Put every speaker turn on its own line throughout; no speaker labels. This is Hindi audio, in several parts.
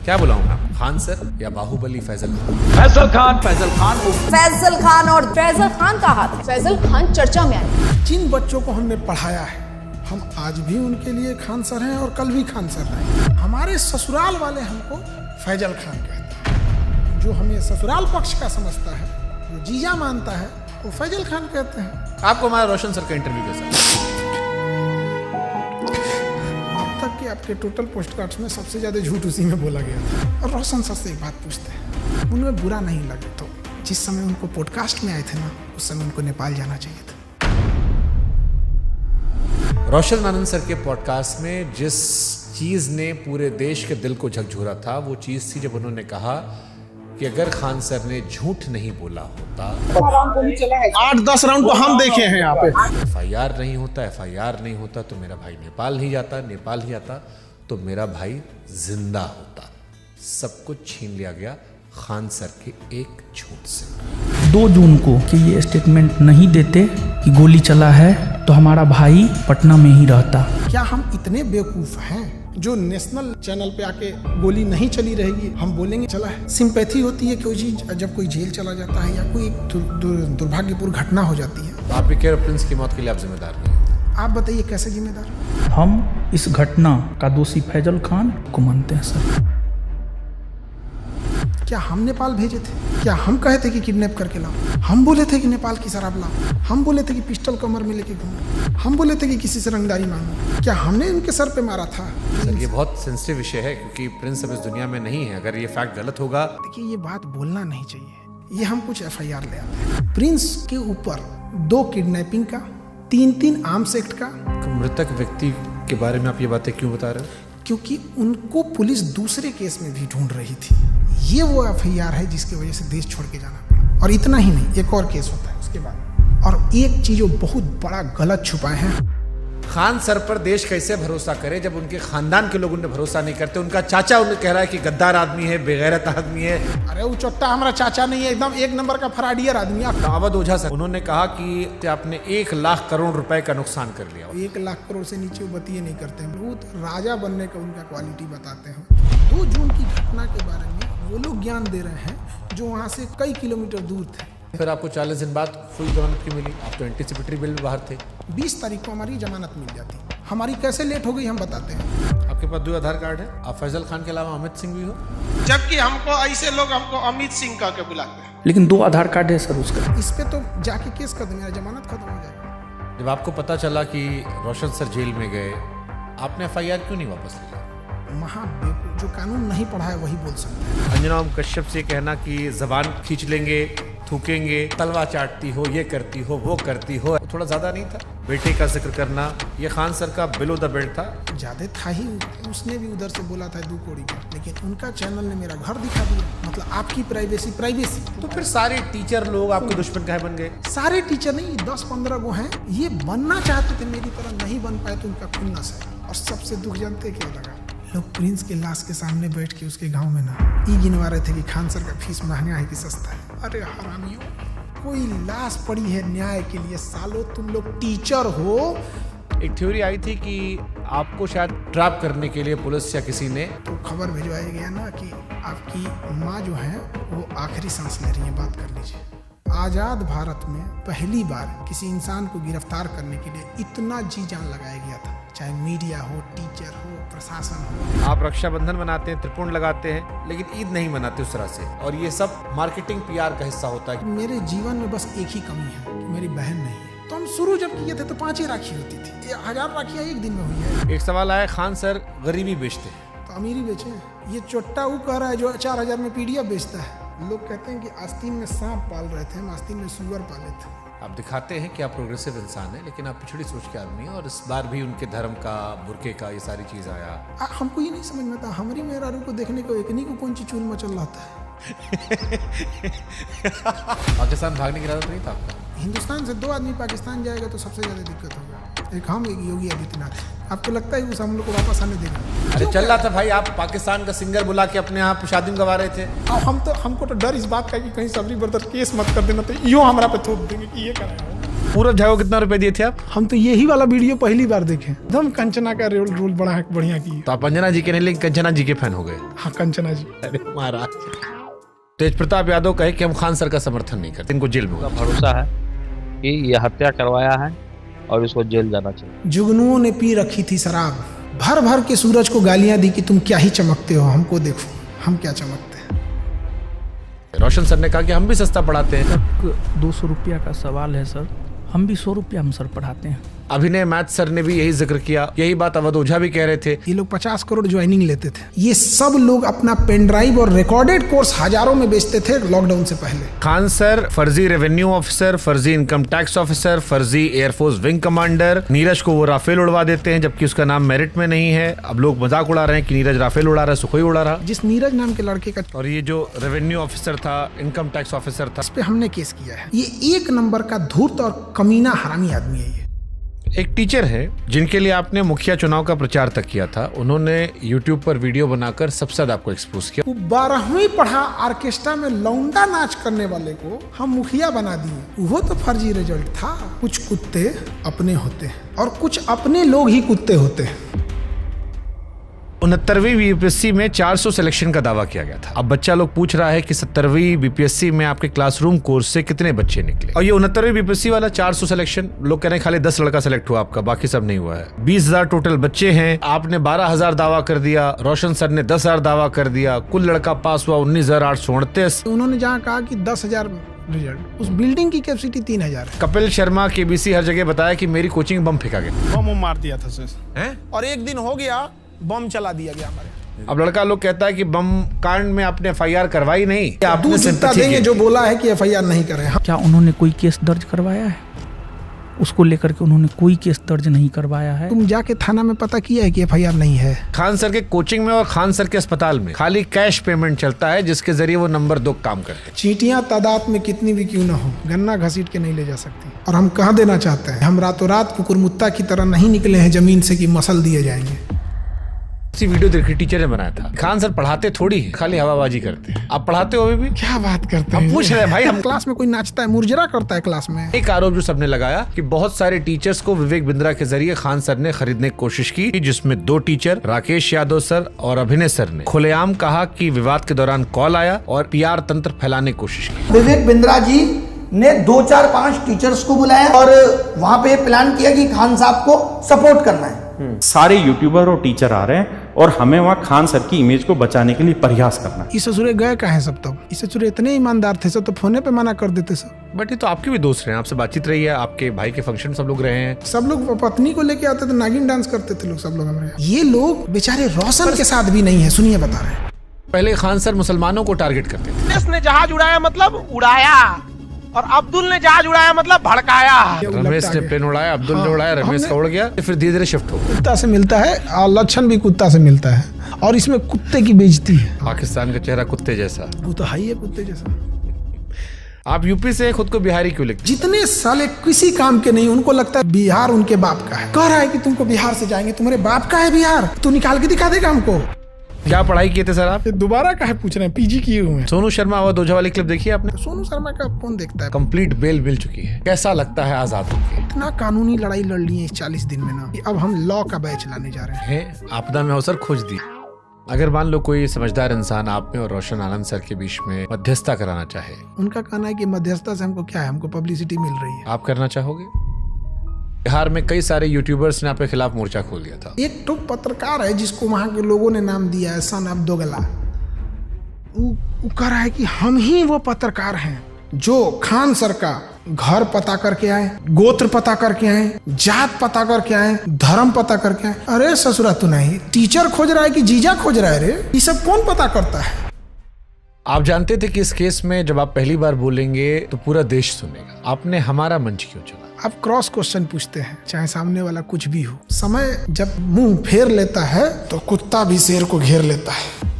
क्या बुलाऊं मैं? खान सर या बाहुबली फैजल खान?
फैजल खान, फैजल खान।
फैजल खान और फैजल खान का हाथ। फैजल खान चर्चा में आए।
जिन बच्चों को हमने पढ़ाया है, हम आज भी उनके लिए खान सर हैं और कल भी खान सर रहेंगे। हमारे ससुराल वाले हमको फैजल खान कहते हैं। जो हमें ससुराल पक्ष का समझता है, जो जीजा मानता है, वो फैजल खान कहते हैं।
आपको हमारा रोशन सर का इंटरव्यू कैसा?
अब तक के आपके टोटल पोस्ट कार्ड्स में सबसे ज्यादा झूठ उसी में बोला गया था। और रोशन सर से एक बात पूछते हैं, उनमें बुरा नहीं लगे तो जिस समय उनको पॉडकास्ट में आए थे ना, उस समय उनको नेपाल जाना चाहिए था।
रोशन आनंद सर के पॉडकास्ट में जिस चीज ने पूरे देश के दिल को झकझोरा था, वो चीज थी जब उन्होंने कहा कि अगर खान सर ने झूठ नहीं बोला होता,
8-10 राउंड तो हम देखे हैं यहाँ पे।
FIR नहीं होता, FIR नहीं होता तो मेरा भाई नेपाल नहीं जाता, नेपाल नहीं जाता तो मेरा भाई जिंदा होता। सब कुछ छीन लिया गया खान सर के एक झूठ से।
2 जून को कि ये स्टेटमेंट नहीं देते कि गोली चला है तो हमारा भाई पटना में ही रहता।
क्या हम इतने बेवकूफ हैं जो नेशनल चैनल पे आके गोली नहीं चली रहेगी हम बोलेंगे चला है? सिंपैथी होती है कोई चीज जब कोई जेल चला जाता है या कोई दुर्भाग्यपूर्ण घटना हो जाती है।
तो आप भी कह रहे प्रिंस की मौत के लिए आप जिम्मेदार नहीं?
आप बताइए कैसे जिम्मेदार?
हम इस घटना का दोषी फैजल खान को मानते हैं सर।
क्या हम नेपाल भेजे थे? क्या हम कहे थे कि किडनैप करके लाओ? हम बोले थे कि नेपाल की शराब लाओ? हम बोले थे कि पिस्टल कमर में लेके घूमो? हम बोले थे कि किसी से रंगदारी मांगो? क्या हमने उनके सर पे मारा था?
सर ये बहुत सेंसिटिव विषय है क्योंकि प्रिंस अब इस दुनिया में नहीं है। अगर ये फैक्ट गलत होगा,
देखिए ये बात बोलना नहीं चाहिए। ये हम कुछ FIR ले आते हैं। प्रिंस के ऊपर 2 किडनैपिंग का, 3 आर्म्स एक्ट का।
तो मृतक व्यक्ति के बारे में आप ये बातें क्यों बता रहे हो?
क्योंकि उनको पुलिस दूसरे केस में भी ढूंढ रही थी। ये वो FIR है जिसकी वजह से देश छोड़ के जाना पड़ा। और इतना ही नहीं, एक और केस होता है उसके बाद। और एक चीज जो बहुत बड़ा गलत छुपाए हैं,
खान सर पर देश कैसे भरोसा करे जब उनके खानदान के लोग उन्हें भरोसा नहीं करते? उनका चाचा उन्हें कह रहा है कि गद्दार आदमी है, बेगैरत आदमी है।
अरे वो चोट्टा हमारा चाचा नहीं है, एकदम 1 नंबर का फराडियर आदमी है।
अवध ओझा सर उन्होंने कहा कि आपने 1 लाख करोड़ रुपए का नुकसान कर लिया।
1 लाख करोड़ से नीचे वो बतिए नहीं करते हैं। बहुत राजा बनने का उनका क्वालिटी बताते हैं। 2 जून की घटना के बारे में वो लोग ज्ञान दे रहे हैं जो वहाँ से कई किलोमीटर दूर थे।
फिर आपको 40 दिन बाद फुल जमानत क्यों मिली? आप तो एंटीसिपेटरी बिल में बाहर थे।
20 तारीख को हमारी जमानत मिल जाती। हमारी कैसे लेट हो गई हम बताते हैं।
आपके पास 2 आधार कार्ड है। आप फैजल खान के अलावा अमित सिंह भी हो।
जबकि हमको ऐसे लोग हमको अमित सिंह कह के बुलाते हैं।
लेकिन 2 आधार कार्ड है सर उसका।
इस पे तो जाके केस कर दो, मेरा जमानत खत्म हो जाएगा।
जब आपको पता चला कि रोशन सर जेल में गए, आपने FIR क्यों नहीं वापस लिया?
महाबेवकूफ, जो कानून नहीं पढ़ा है वही बोल सकता है।
अंजना ओम कश्यप से कहना कि जबान खींच लेंगे, थूकेंगे, तलवा चाटती हो, ये करती हो, वो करती हो, थोड़ा ज्यादा नहीं था? बेटे का जिक्र करना, ये खान सर का बिलो द बेल्ट था।
ज्यादा था ही। उसने भी उधर से बोला था 2 कौड़ी का, लेकिन उनका चैनल ने मेरा घर दिखा दिया। मतलब आपकी प्राइवेसी।
तो फिर सारे टीचर लोग आपके दुश्मन काहे बन गए?
सारे टीचर नहीं, 10-15 वो हैं। ये बनना चाहते थे मेरी तरह, नहीं बन पाए तो उनका खुन्नस है। और सबसे दुख जानते क्या लगा? लोग प्रिंस के लाश के सामने बैठ के उसके गांव में ना ये गिनवा रहे थे कि खान सर का फीस महंगा है कि सस्ता है। अरे हरामियों, कोई लाश पड़ी है न्याय के लिए। सालों तुम लोग टीचर हो।
एक थ्योरी आई थी कि आपको शायद ट्रैप करने के लिए पुलिस या किसी ने
तो खबर भिजवाया गया ना कि आपकी माँ जो है वो आखिरी सांस ले रही है, बात कर लीजिए। आज़ाद भारत में पहली बार किसी इंसान को गिरफ्तार करने के लिए इतना जी जान लगाया गया था, चाहे मीडिया हो, टीचर हो, प्रशासन हो।
आप रक्षाबंधन मनाते हैं, त्रिपुंड लगाते हैं, लेकिन ईद नहीं मनाते उस तरह से। और ये सब मार्केटिंग PR का हिस्सा होता है।
मेरे जीवन में बस एक ही कमी है कि मेरी बहन नहीं है। तो हम शुरू जब किए थे तो 5 ही राखी होती थी। 1000 राखियाँ एक दिन में हुई है।
एक सवाल आया, खान सर गरीबी बेचते हैं
तो अमीरी बेचे। ये चोट्टा वो कह रहा है जो 4000 में PDF बेचता है। लोग कहते हैं कि आस्तीन में सांप पाल रहे थे, हम आस्तीन में सुअर पाले थे।
आप दिखाते हैं कि आप प्रोग्रेसिव इंसान हैं, लेकिन आप पिछड़ी सोच के आदमी हैं। और इस बार भी उनके धर्म का, बुरके का, ये सारी चीज आया।
हमको ये नहीं समझ में आता, हमारी मेहरारू को देखने को एकनी को कौन सी चूल मचल रहा था।
पाकिस्तान भागने की इरादा नहीं था आपका?
हिंदुस्तान से 2 आदमी पाकिस्तान जाएगा तो सबसे ज्यादा दिक्कत होगा। एक हम, एक योगी आदित्यनाथ। आपको लगता है उस हम लोग को वापस आने देगा?
अरे चल रहा था भाई, आप पाकिस्तान का सिंगर बुला के अपने यहाँ शादी में गवा रहे थे।
हमको तो डर इस बात का कि कहीं सबरी ब्रदर केस मत कर देना, तो यो हमारा पे थोप देंगे कि ये कर रहे हो।
पूरब झा को कितना रुपए दिए थे आप?
हम तो यही वाला वीडियो पहली बार देखे, एकदम कंचना का रोल बड़ा बढ़िया की।
तो आप अंजना जी के नहीं लेकिन कंचना जी के फैन हो गए।
हाँ कंचना जी।
अरे महाराज, तेज प्रताप यादव कहे कि हम खान सर का समर्थन नहीं करते, इनको जेल में होगा।
भरोसा है कि ये हत्या करवाया है और इसको जेल जाना चाहिए।
जुगनुओं ने पी रखी थी शराब, भर भर के सूरज को गालियां दी कि तुम क्या ही चमकते हो, हमको देखो हम क्या चमकते हैं।
रोशन सर ने कहा कि हम भी सस्ता पढ़ाते हैं।
200 रुपया का सवाल है सर, हम भी 100 रुपया हम सर पढ़ाते हैं।
अभिनय मैथ सर ने भी यही जिक्र किया, यही बात अवध ओझा भी कह रहे थे।
ये लोग 50 करोड़ ज्वाइनिंग लेते थे। ये सब लोग अपना पेन ड्राइव और रिकॉर्डेड कोर्स हजारों में बेचते थे लॉकडाउन से पहले।
खान सर फर्जी रेवेन्यू ऑफिसर, फर्जी इनकम टैक्स ऑफिसर, फर्जी एयरफोर्स विंग कमांडर। नीरज को वो राफेल उड़वा देते हैं जबकि उसका नाम मेरिट में नहीं है। अब लोग मजाक उड़ा रहे हैं कि नीरज राफेल उड़ा रहा है, सुखोई उड़ा रहा।
जिस नीरज नाम के लड़के का,
और ये जो रेवेन्यू ऑफिसर था, इनकम टैक्स ऑफिसर था,
इस पे हमने केस किया है। ये 1 नंबर का धूर्त और कमीना हरामी आदमी है। ये
एक टीचर है जिनके लिए आपने मुखिया चुनाव का प्रचार तक किया था। उन्होंने YouTube पर वीडियो बनाकर सबसे ज्यादा आपको एक्सपोज किया।
वो 12वीं पढ़ा ऑर्केस्ट्रा में लौंडा नाच करने वाले को हम मुखिया बना दिए। वो तो फर्जी रिजल्ट था। कुछ कुत्ते अपने होते हैं और कुछ अपने लोग ही कुत्ते होते हैं।
69वीं बीपीएससी में 400 सिलेक्शन का दावा किया गया था। अब बच्चा लोग पूछ रहा है कि 70वीं बीपीएससी में आपके क्लासरूम कोर्स से कितने बच्चे निकले। और ये 69वीं बीपीएससी वाला 400 सिलेक्शन, लोग कह रहे हैं खाली 10 लड़का सिलेक्ट हुआ आपका, बाकी सब नहीं हुआ है। 20,000 टोटल बच्चे हैं, आपने 12,000 दावा कर दिया, रोशन सर ने 10,000 दावा कर दिया, कुल लड़का पास हुआ 19,838।
उन्होंने जहाँ कहा कि 10,000 रिजल्ट, उस बिल्डिंग की कैपेसिटी 3,000 है।
कपिल शर्मा केबीसी हर जगह बताया कि मेरी कोचिंग बम फेंका गया,
बम मार दिया था सर।
है?
और एक दिन हो गया बम चला दिया गया हमारे।
अब लड़का लोग कहता है कि बम कांड में आपने FIR करवाई नहीं, आपने
दूध जितना
sympathy
देंगे
की।
जो बोला है कि FIR नहीं करे।
क्या उन्होंने कोई केस दर्ज करवाया है? उसको लेकर के उन्होंने कोई केस दर्ज नहीं करवाया है।
तुम जाके थाना में पता किया है कि FIR नहीं है?
खान सर के कोचिंग में और खान सर के अस्पताल में खाली कैश पेमेंट चलता है, जिसके जरिए वो नंबर 2 काम करते हैं।
चींटियां तादाद में कितनी भी क्यों ना हो, गन्ना घसीट के नहीं ले जा सकती। और हम कह देना चाहते हैं, हम रातों रात कुकुरमुत्ता की तरह नहीं निकले हैं जमीन से कि मसल दिए जाएंगे।
इसी वीडियो देखी टीचर ने बनाया था। खान सर पढ़ाते थोड़ी है, खाली हवाबाजी करते हैं। आप पढ़ाते हो अभी भी?
क्या बात करते
हम
हैं?
पूछ रहे हैं भाई, हम
क्लास में कोई नाचता है, मुरझरा करता है क्लास में।
एक आरोप जो सबने लगाया कि बहुत सारे टीचर्स को विवेक बिंद्रा के जरिए खान सर ने खरीदने की कोशिश की, जिसमें 2 टीचर राकेश यादव सर और अभिनय सर ने खुलेआम कहा कि विवाद के दौरान कॉल आया और PR तंत्र फैलाने की कोशिश की।
विवेक बिंद्रा जी ने 2, 4, 5 टीचर्स को बुलाया और वहां पे प्लान किया कि खान साहब को सपोर्ट करना है।
सारे यूट्यूबर और टीचर आ रहे हैं और हमें वहाँ खान सर की इमेज को बचाने के लिए प्रयास करना है।
इस ससुरे गए कहाँ हैं सब? तब इस ससुरे इतने ईमानदार थे सब, तो फोने पे मना कर देते सब।
बट ये तो आपके भी दोस्त रहे हैं, आपसे बातचीत रही है, आपके भाई के फंक्शन सब लोग रहे हैं।
सब लोग पत्नी को लेके आते थे, नागिन डांस करते थे लोग सब लोग हमारे यहाँ। ये लोग बेचारे रोशन के साथ भी नहीं है। सुनिए बता रहे हैं।
पहले खान सर मुसलमानों को टारगेट करते थे।
रमेश ने जहाज उड़ाया मतलब उड़ाया, और अब्दुल ने जहाज उड़ाया मतलब भड़काया।
रमेश ने प्लेन उड़ाया, अब्दुल ने उड़ाया, रमेश का उड़ गया, फिर धीरे धीरे शिफ्ट हो गया।
कुत्ता से मिलता है और लक्षण भी कुत्ता से मिलता है, और इसमें कुत्ते की बेइज्जती है।
पाकिस्तान का चेहरा कुत्ते जैसा।
वो तो है ही है कुत्ते जैसा।
आप यूपी से खुद को बिहारी क्यों लिखते?
जितने साले किसी काम के नहीं, उनको लगता है बिहार उनके बाप का है। कह रहा है कि तुमको बिहार से जाएंगे, तुम्हारे बाप का है बिहार, तू निकाल के दिखा देगा हमको।
क्या पढ़ाई किए थे सर आप?
दोबारा काहे पूछ रहे हैं? PG किए हुए हैं।
सोनू शर्मा अवध ओझा वाली क्लिप देखी आपने?
सोनू शर्मा का कौन देखता है?
कंप्लीट बेल मिल चुकी है, कैसा लगता है आजाद होके?
इतना कानूनी लड़ाई लड़ ली है इस 40 दिन में ना, अब हम लॉ का बैच लाने जा रहे हैं।
आपदा में अवसर खोज दी। अगर मान लो कोई समझदार इंसान आप में और रोशन आनंद सर के बीच में मध्यस्थता कराना चाहे,
उनका कहना है कि मध्यस्थता से हमको क्या है, हमको पब्लिसिटी मिल रही है।
आप करना चाहोगे? बिहार में कई सारे यूट्यूबर्स ने आपके खिलाफ मोर्चा खोल दिया था।
एक तो पत्रकार है जिसको वहां के लोगों ने नाम दिया है सन ऑफ दोगला। वो कह रहा है कि हम ही वो पत्रकार हैं जो खान सर का घर पता करके आए, गोत्र पता करके आए, जात पता करके आए, धर्म पता करके आए। अरे ससुरा तू नहीं, टीचर खोज रहा है कि जीजा खोज रहा है? रे ये सब कौन पता करता है?
आप जानते थे कि इस केस में जब आप पहली बार बोलेंगे तो पूरा देश सुनेगा, आपने हमारा मंच क्यों चुना?
आप क्रॉस क्वेश्चन पूछते हैं, चाहे सामने वाला कुछ भी हो। समय जब मुंह फेर लेता है तो कुत्ता भी शेर को घेर लेता है।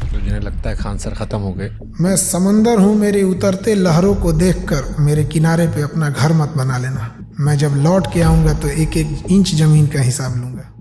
तो जिन्हें लगता है खान सर खत्म हो गए।
मैं समंदर हूँ, मेरे उतरते लहरों को देखकर मेरे किनारे पे अपना घर मत बना लेना। मैं जब लौट के आऊंगा तो 1-1 इंच जमीन का हिसाब लूंगा।